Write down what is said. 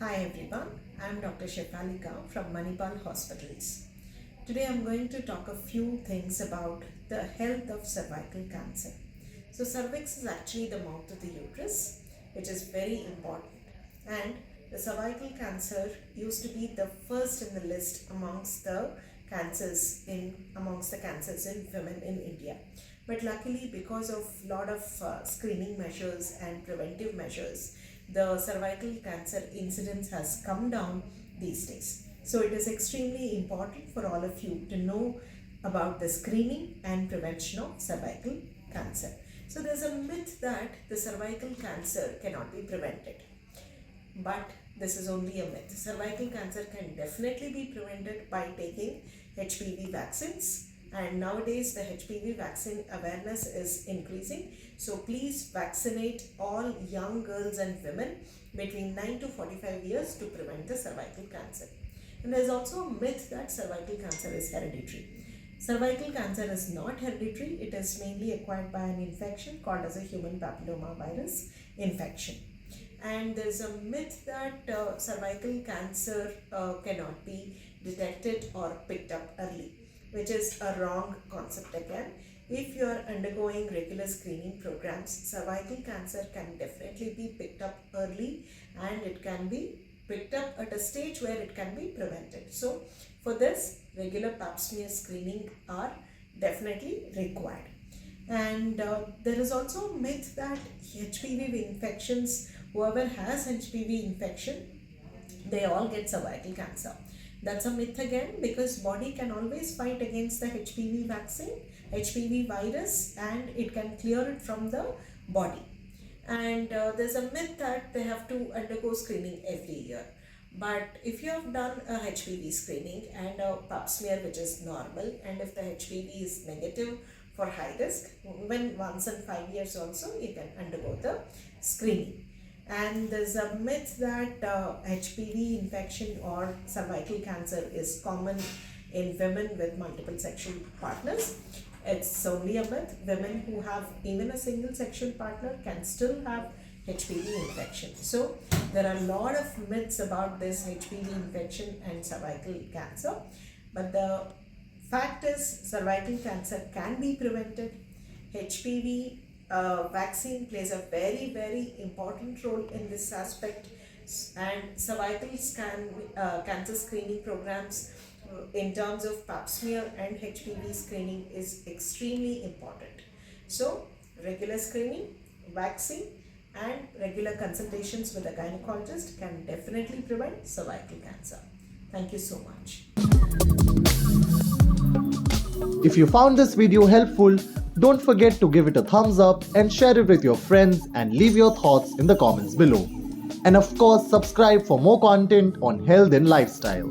Hi everyone, I am Dr. Shafalika from Manipal Hospitals. Today I am going to talk a few things about the health of cervical cancer. So cervix is actually the mouth of the uterus, which is very important, and the cervical cancer used to be the first in the list amongst the cancers in women in India. But luckily, because of lot of screening measures and preventive measures, the cervical cancer incidence has come down these days. So it is extremely important for all of you to know about the screening and prevention of cervical cancer. So there's a myth that the cervical cancer cannot be prevented. But this is only a myth. Cervical cancer can definitely be prevented by taking HPV vaccines, and nowadays the HPV vaccine awareness is increasing. So please vaccinate all young girls and women between 9 to 45 years to prevent the cervical cancer. And there's also a myth that cervical cancer is hereditary. Cervical cancer is not hereditary. It is mainly acquired by an infection called as a human papilloma virus infection. And there's a myth that cervical cancer cannot be detected or picked up early, which is a wrong concept again. If you are undergoing regular screening programs, cervical cancer can definitely be picked up early, and it can be picked up at a stage where it can be prevented. So for this, regular pap smear screening are definitely required. And there is also a myth that HPV infections, whoever has HPV infection, they all get cervical cancer. That's a myth again, because body can always fight against the HPV vaccine, HPV virus, and it can clear it from the body. And there's a myth that they have to undergo screening every year. But if you have done a HPV screening and a pap smear which is normal, and if the HPV is negative for high risk, when once in 5 years also you can undergo the screening. And there's a myth that HPV infection or cervical cancer is common in women with multiple sexual partners. It's only a myth. Women who have even a single sexual partner can still have HPV infection. So there are a lot of myths about this HPV infection and cervical cancer. But the fact is, cervical cancer can be prevented. HPV vaccine plays a very, very important role in this aspect, and cervical cancer screening programs in terms of pap smear and HPV screening is extremely important. So regular screening, vaccine, and regular consultations with a gynecologist can definitely prevent cervical cancer. Thank you so much. If you found this video helpful, don't forget to give it a thumbs up and share it with your friends, and leave your thoughts in the comments below. And of course, subscribe for more content on health and lifestyle.